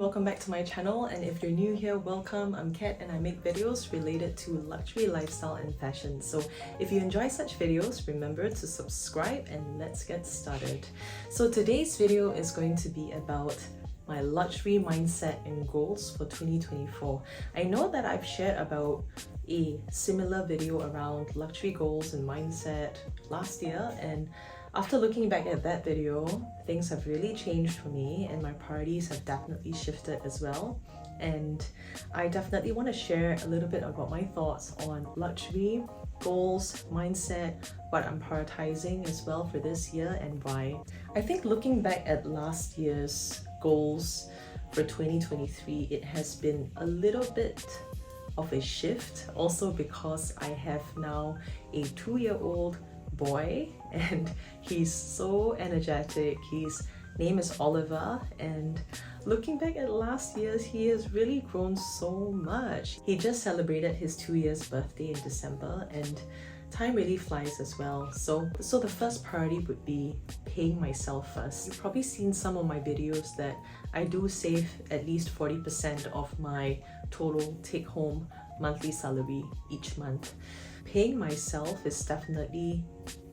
welcome back to my channel, and if you're new here, welcome. I'm Kat and I make videos related to luxury, lifestyle and fashion. So if you enjoy such videos, remember to subscribe and let's get started. So today's video is going to be about my luxury mindset and goals for 2024. I know that I've shared about a similar video around luxury goals and mindset last year, and after looking back at that video, things have really changed for me and my priorities have definitely shifted as well. And I definitely want to share a little bit about my thoughts on luxury, goals, mindset, what I'm prioritizing as well for this year and why. I think looking back at last year's goals for 2023, it has been a little bit of a shift, also because I have now a 2-year-old boy and he's so energetic. His name is Oliver, and looking back at last year's, he has really grown so much. He just celebrated his 2 years birthday in December and time really flies as well. So the first priority would be paying myself first. You've probably seen some of my videos that I do save at least 40% of my total take-home monthly salary each month. Paying myself is definitely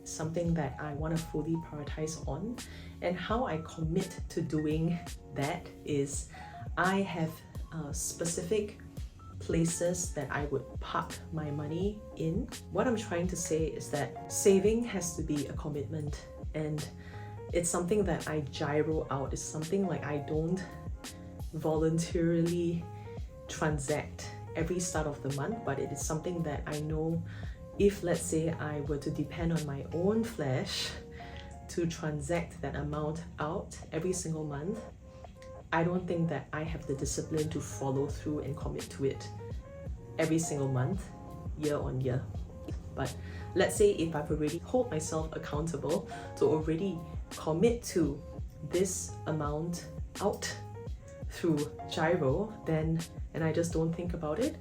something that I want to fully prioritize on, and how I commit to doing that is I have specific places that I would park my money in. What I'm trying to say is that saving has to be a commitment, and it's something that I gyro out. It's something like I don't voluntarily transact every start of the month, but it is something that I know if, let's say, I were to depend on my own flesh to transact that amount out every single month, I don't think that I have the discipline to follow through and commit to it every single month, year on year. But let's say if I've already hold myself accountable to already commit to this amount out through gyro, then, and I just don't think about it,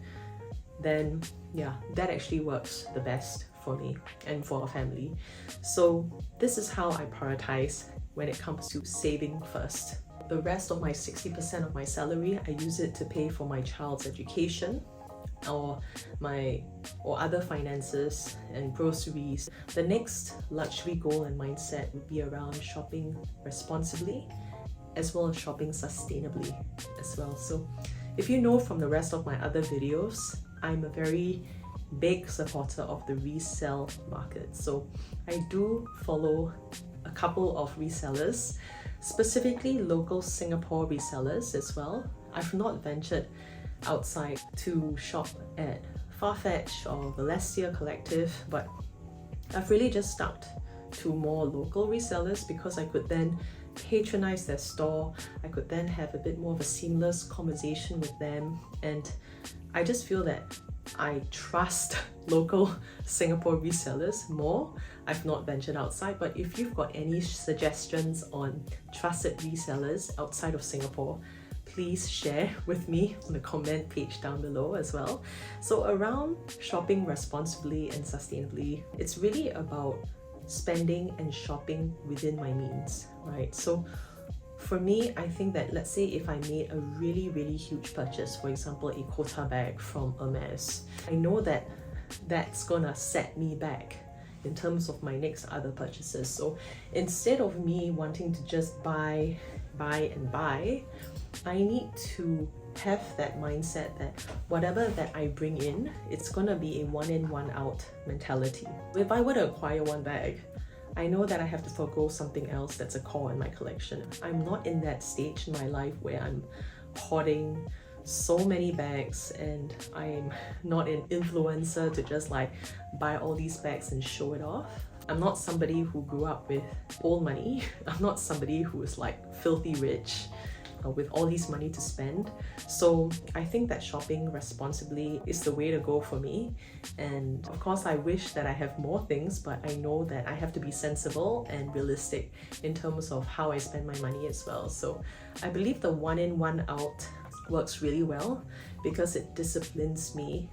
then yeah, that actually works the best for me and for our family. So this is how I prioritize when it comes to saving first. The rest of my 60% of my salary, I use it to pay for my child's education or other finances and groceries. The next luxury goal and mindset would be around shopping responsibly as well as shopping sustainably as well. So if you know from the rest of my other videos, I'm a very big supporter of the resale market. So I do follow a couple of resellers, specifically local Singapore resellers as well. I've not ventured outside to shop at Farfetch or Valencia Collective, but I've really just stuck to more local resellers because I could then patronize their store. I could then have a bit more of a seamless conversation with them, and I just feel that I trust local Singapore resellers more. I've not ventured outside, but if you've got any suggestions on trusted resellers outside of Singapore, please share with me on the comment page down below as well. So around shopping responsibly and sustainably, it's really about spending and shopping within my means, right? So for me, I think that, let's say if I made a really huge purchase, for example a quota bag from Hermes, I know that that's gonna set me back in terms of my next other purchases. So instead of me wanting to just buy, I need to have that mindset that whatever that I bring in, it's gonna be a one in, one out mentality. If I were to acquire one bag, I know that I have to forgo something else that's a core in my collection. I'm not in that stage in my life where I'm hoarding so many bags, and I'm not an influencer to just like buy all these bags and show it off. I'm not somebody who grew up with old money. I'm not somebody who is like filthy rich with all this money to spend. So I think that shopping responsibly is the way to go for me. And of course I wish that I have more things, but I know that I have to be sensible and realistic in terms of how I spend my money as well. So I believe the one in, one out works really well because it disciplines me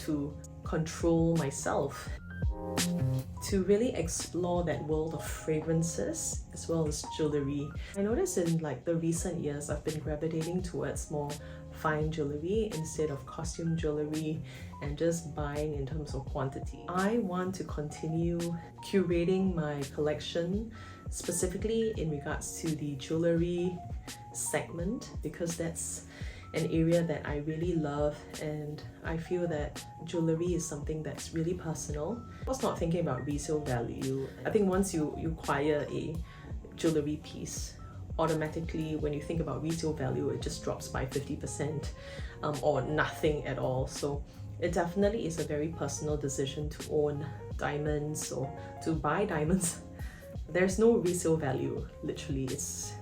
to control myself. to really explore that world of fragrances as well as jewelry. I noticed in like the recent years I've been gravitating towards more fine jewelry instead of costume jewelry and just buying in terms of quantity. I want to continue curating my collection specifically in regards to the jewelry segment, because that's an area that I really love, and I feel that jewelry is something that's really personal. I was not thinking about resale value. I think once you acquire a jewelry piece, automatically when you think about resale value, it just drops by 50% or nothing at all. So it definitely is a very personal decision to own diamonds or to buy diamonds. There's no resale value, literally. It's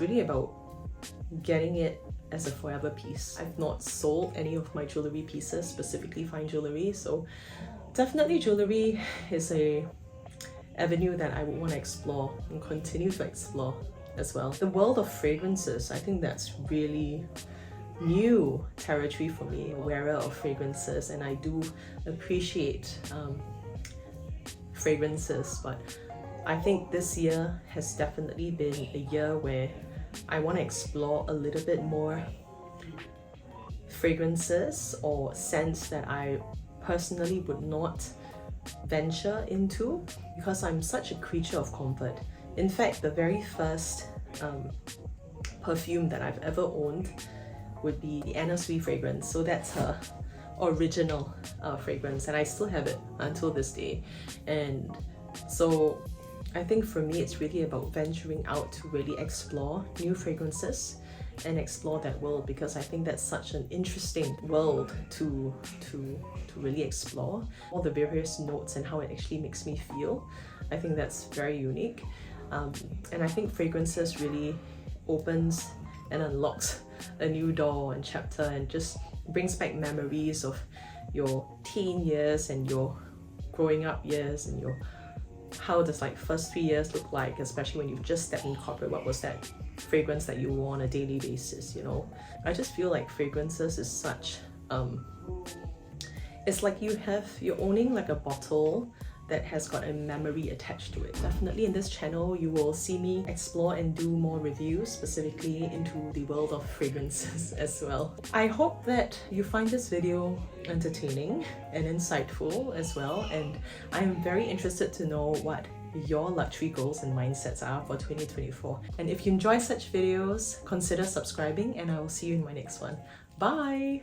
really about getting it as a forever piece. I've not sold any of my jewelry pieces, specifically fine jewelry, so definitely jewelry is a avenue that I would want to explore and continue to explore as well. The world of fragrances, I think that's really new territory for me, a wearer of fragrances, and I do appreciate fragrances, but I think this year has definitely been a year where I want to explore a little bit more fragrances or scents that I personally would not venture into, because I'm such a creature of comfort. In fact, the very first perfume that I've ever owned would be the Anna Sui fragrance. So that's her original fragrance, and I still have it until this day. And so I think for me it's really about venturing out to really explore new fragrances and explore that world, because I think that's such an interesting world to really explore. All the various notes and how it actually makes me feel, I think that's very unique. And I think fragrances really opens and unlocks a new door and chapter, and just brings back memories of your teen years and your growing up years, and your how does like first 3 years look like, especially when you've just stepped in corporate. What was that fragrance that you wore on a daily basis, you know? I just feel like fragrances is such it's like you're owning like a bottle that has got a memory attached to it. Definitely in this channel you will see me explore and do more reviews specifically into the world of fragrances as well. I hope that you find this video entertaining and insightful as well, and I'm very interested to know what your luxury goals and mindsets are for 2024. And if you enjoy such videos, consider subscribing, and I will see you in my next one. Bye!